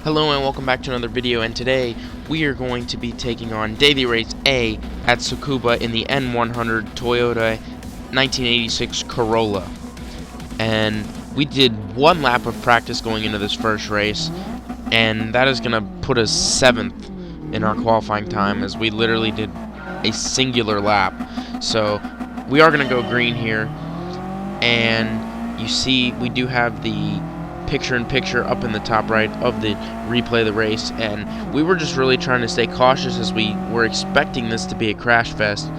Hello and welcome back to another video, and today we are going to be taking on Daily Race A at Tsukuba in the N100 Toyota 1986 Corolla. And we did one lap of practice going into this first race, and that is going to put us 7th in our qualifying time, as we literally did a singular lap. So we are going to go green here, and you see we do have the picture-in-picture up in the top right of the replay of the race, and we were just really trying to stay cautious as we were expecting this to be a crash fest.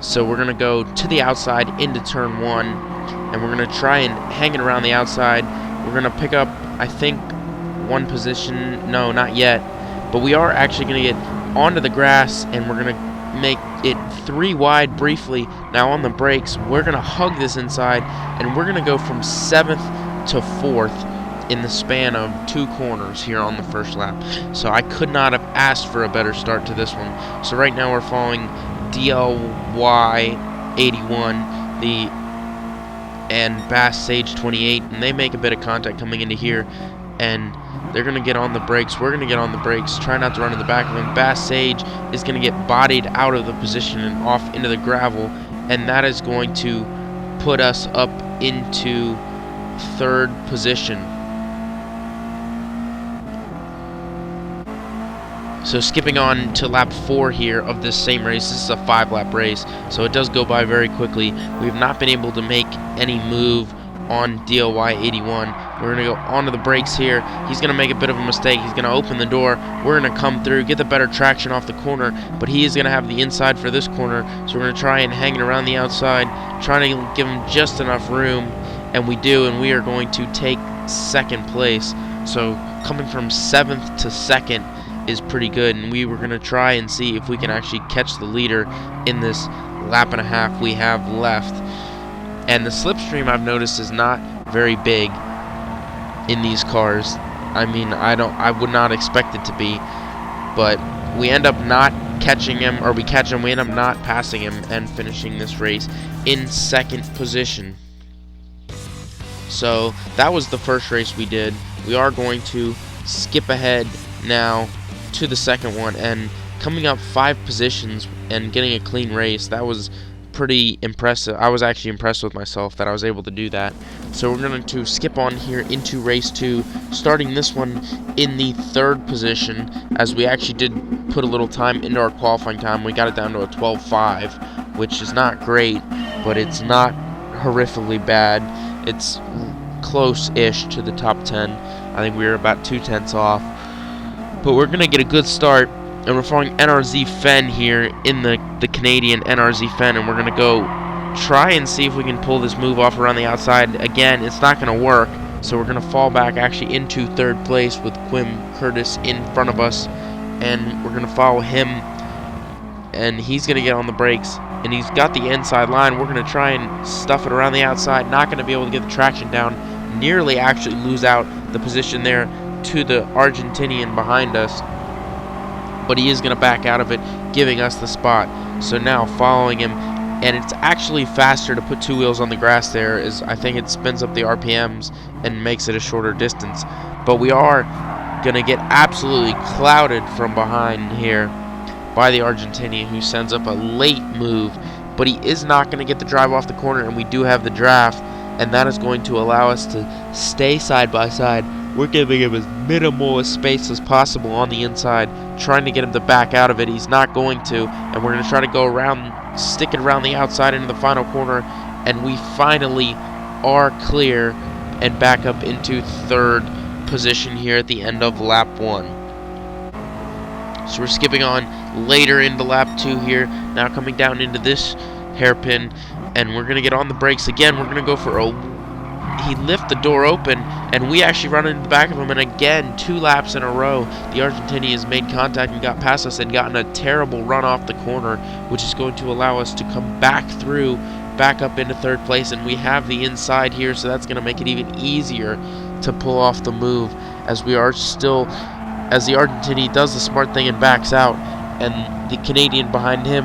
So we're going to go to the outside into turn 1, and we're going to try and hang it around the outside. We're going to pick up, I think, one position. No, not yet, but we are actually going to get onto the grass, and we're going to make it 3 wide briefly. Now on the brakes, we're going to hug this inside, and we're going to go from 7th to 4th in the span of 2 corners here on the first lap. So I could not have asked for a better start to this one. So right now we're following DLY81 and Bass Sage 28, and they make a bit of contact coming into here, and they're going to get on the brakes. We're going to get on the brakes, try not to run in the back of him. Bass Sage is going to get bodied out of the position and off into the gravel, and that is going to put us up into 3rd position. So skipping on to lap 4 here of this same race. This is a 5-lap race, so it does go by very quickly. We've not been able to make any move on DLY81. We're going to go onto the brakes here. He's going to make a bit of a mistake. He's going to open the door. We're going to come through, get the better traction off the corner, but he is going to have the inside for this corner, so we're going to try and hang it around the outside, trying to give him just enough room, and we do, and we are going to take 2nd place. So coming from 7th to 2nd is pretty good, and we were going to try and see if we can actually catch the leader in this lap and a half we have left. And the slipstream, I've noticed, is not very big in these cars. I mean, I would not expect it to be, but we end up not catching him, or we catch him, we end up not passing him and finishing this race in 2nd position. So that was the first race we did. We are going to skip ahead now to the 2nd one, and coming up 5 positions and getting a clean race, that was pretty impressive. I was actually impressed with myself that I was able to do that. So we're going to skip on here into race 2, starting this one in the 3rd position, as we actually did put a little time into our qualifying time. We got it down to a 12.5, which is not great, but it's not horrifically bad. It's close-ish to the top 10. I think we were about 2/10 off. But we're going to get a good start, and we're following NRZ Fen here in the Canadian NRZ Fen, and we're going to go try and see if we can pull this move off around the outside. Again, it's not going to work, so we're going to fall back actually into 3rd place with Quim Curtis in front of us, and we're going to follow him, and he's going to get on the brakes, and he's got the inside line. We're going to try and stuff it around the outside, not going to be able to get the traction down, nearly actually lose out the position there to the Argentinian behind us, but he is going to back out of it, giving us the spot. So now following him, and it's actually faster to put 2 wheels on the grass there, as I think it spins up the RPMs and makes it a shorter distance. But we are going to get absolutely clouded from behind here by the Argentinian, who sends up a late move, but he is not going to get the drive off the corner, and we do have the draft, and that is going to allow us to stay side by side. We're giving him as minimal a space as possible on the inside, trying to get him to back out of it. He's not going to, and we're going to try to go around, stick it around the outside into the final corner, and we finally are clear and back up into 3rd position here at the end of lap 1. So we're skipping on later into lap 2 here, now coming down into this hairpin, and we're going to get on the brakes again. We're going to go for a... He lifted the door open, and we actually run into the back of him, and again, 2 laps in a row, the Argentinian has made contact and got past us and gotten a terrible run off the corner, which is going to allow us to come back through, back up into 3rd place, and we have the inside here, so that's going to make it even easier to pull off the move, as we are still, as the Argentinian does the smart thing and backs out, and the Canadian behind him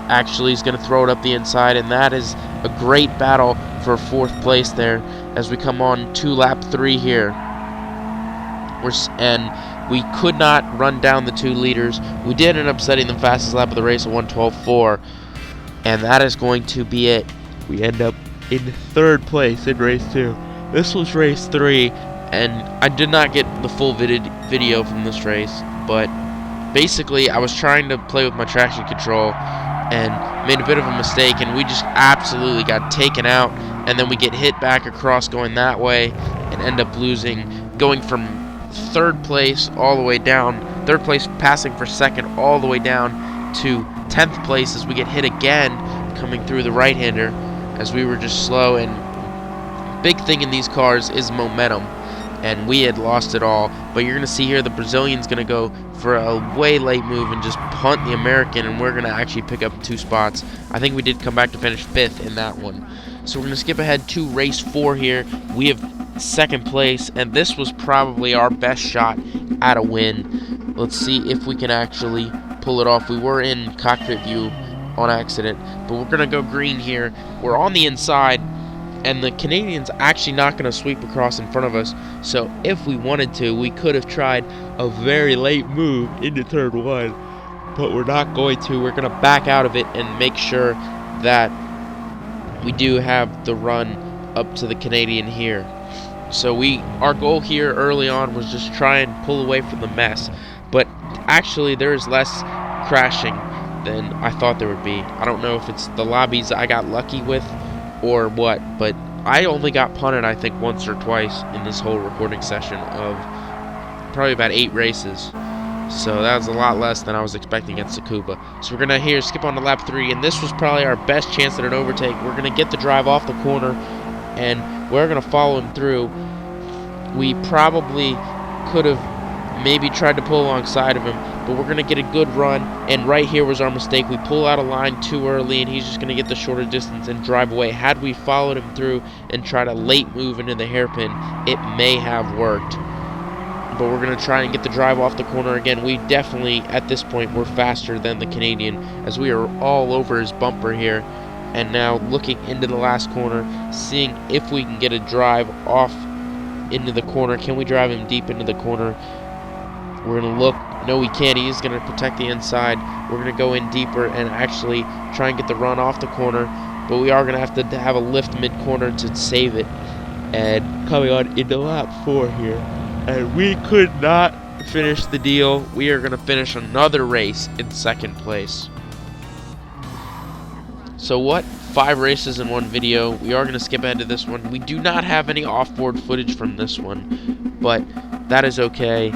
actually is going to throw it up the inside, and that is a great battle for 4th place there as we come on to lap 3 here. And We could not run down the 2 leaders. We did end up setting the fastest lap of the race at 1:12.4, and that is going to be it. We end up in 3rd place in race 2. This was race 3, and I did not get the full video from this race, but basically I was trying to play with my traction control and made a bit of a mistake, and we just absolutely got taken out, and then we get hit back across going that way and end up losing, going from 3rd place all the way down, 3rd place passing for 2nd all the way down to 10th place as we get hit again coming through the right-hander as we were just slow. And big thing in these cars is momentum, and we had lost it all. But you're going to see here the Brazilian's going to go for a way late move and just punt the American, and we're going to actually pick up 2 spots. I think we did come back to finish 5th in that one. So we're going to skip ahead to race 4 here. We have 2nd place, and this was probably our best shot at a win. Let's see if we can actually pull it off. We were in cockpit view on accident, but we're going to go green here. We're on the inside, and the Canadian's actually not going to sweep across in front of us. So if we wanted to, we could have tried a very late move into turn 1, but we're not going to. We're going to back out of it and make sure that we do have the run up to the Canadian here. So our goal here early on was just try and pull away from the mess, but actually there's less crashing than I thought there would be. I don't know if it's the lobbies I got lucky with or what, but I only got punted I think once or twice in this whole recording session of probably about 8 races. So that was a lot less than I was expecting against Tsukuba. So we're going to skip on to lap 3, and this was probably our best chance at an overtake. We're going to get the drive off the corner, and we're going to follow him through. We probably could have maybe tried to pull alongside of him, but we're going to get a good run, and right here was our mistake. We pull out a line too early, and he's just going to get the shorter distance and drive away. Had we followed him through and tried a late move into the hairpin, it may have worked. But we're going to try and get the drive off the corner again. We definitely, at this point, were faster than the Canadian as we are all over his bumper here. And now looking into the last corner, seeing if we can get a drive off into the corner. Can we drive him deep into the corner? We're going to look. No, we can't. He is going to protect the inside. We're going to go in deeper and actually try and get the run off the corner. But we are going to have a lift mid-corner to save it. And coming on into lap 4 here. And we could not finish the deal. We are going to finish another race in 2nd place. So what? 5 races in one video. We are going to skip ahead to this one. We do not have any off-board footage from this one, but that is okay.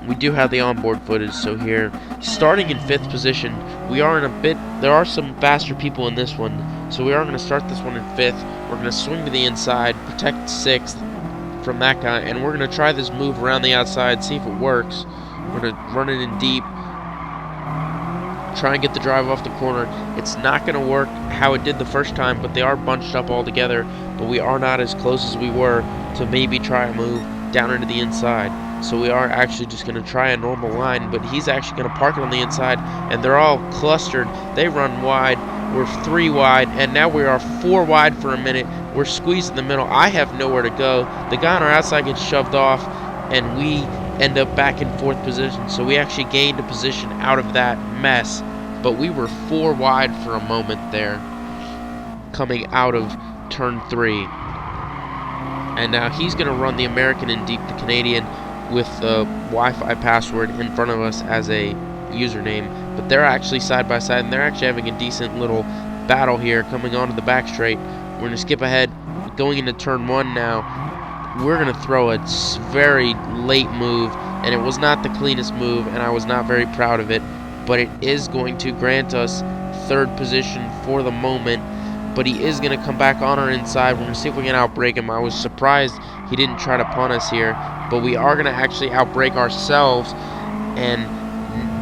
We do have the onboard footage, so here, starting in 5th position, we are in a bit, there are some faster people in this one, so we are going to start this one in 5th. We're going to swing to the inside, protect 6th from that guy, and we're going to try this move around the outside, see if it works. We're going to run it in deep, try and get the drive off the corner. It's not going to work how it did the first time, but they are bunched up all together, but we are not as close as we were to maybe try a move down into the inside. So we are actually just going to try a normal line, but he's actually going to park it on the inside, and they're all clustered. They run wide. We're 3 wide, and now we are 4 wide for a minute. We're squeezed in the middle. I have nowhere to go. The guy on our outside gets shoved off, and we end up back in 4th position. So we actually gained a position out of that mess, but we were 4 wide for a moment there coming out of turn 3. And now he's going to run the American in deep, the Canadian, with the Wi-Fi password in front of us as a username, but they're actually side by side, and they're actually having a decent little battle here coming onto the back straight. We're going to skip ahead, going into turn 1 now. We're going to throw a very late move, and it was not the cleanest move, and I was not very proud of it, but it is going to grant us 3rd position for the moment. But he is going to come back on our inside. We're going to see if we can outbrake him. I was surprised he didn't try to punt us here, but we are going to actually outbrake ourselves and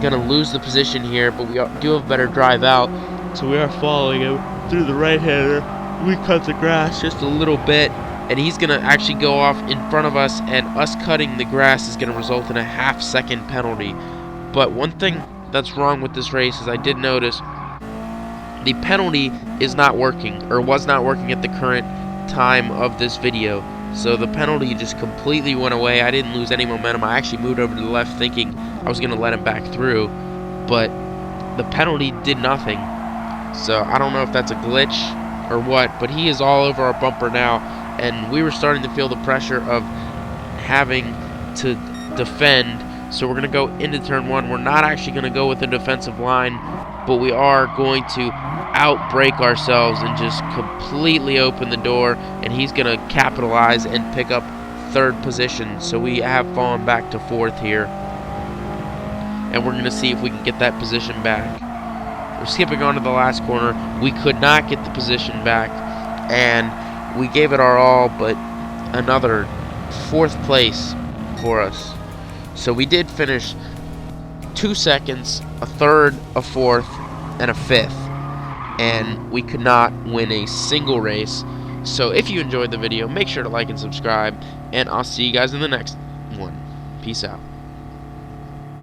going to lose the position here, but we do have a better drive out, so we are following him through the right-hander. We cut the grass just a little bit, and he's going to actually go off in front of us, and us cutting the grass is going to result in a half-second penalty. But one thing that's wrong with this race is I did notice the penalty is not working, or was not working at the current time of this video. So the penalty just completely went away. I didn't lose any momentum. I actually moved over to the left thinking I was going to let him back through, but the penalty did nothing. So I don't know if that's a glitch or what, but he is all over our bumper now, and we were starting to feel the pressure of having to defend. So we're going to go into turn 1. We're not actually going to go with the defensive line, but we are going to outbrake ourselves and just completely open the door, and he's going to capitalize and pick up 3rd position. So we have fallen back to 4th here, and we're going to see if we can get that position back. We're skipping on to the last corner. We could not get the position back, and we gave it our all, but another 4th place for us. So we did finish 2 seconds, a 3rd, a 4th, and a 5th, and we could not win a single race. So if you enjoyed the video, make sure to like and subscribe, and I'll see you guys in the next one. Peace out.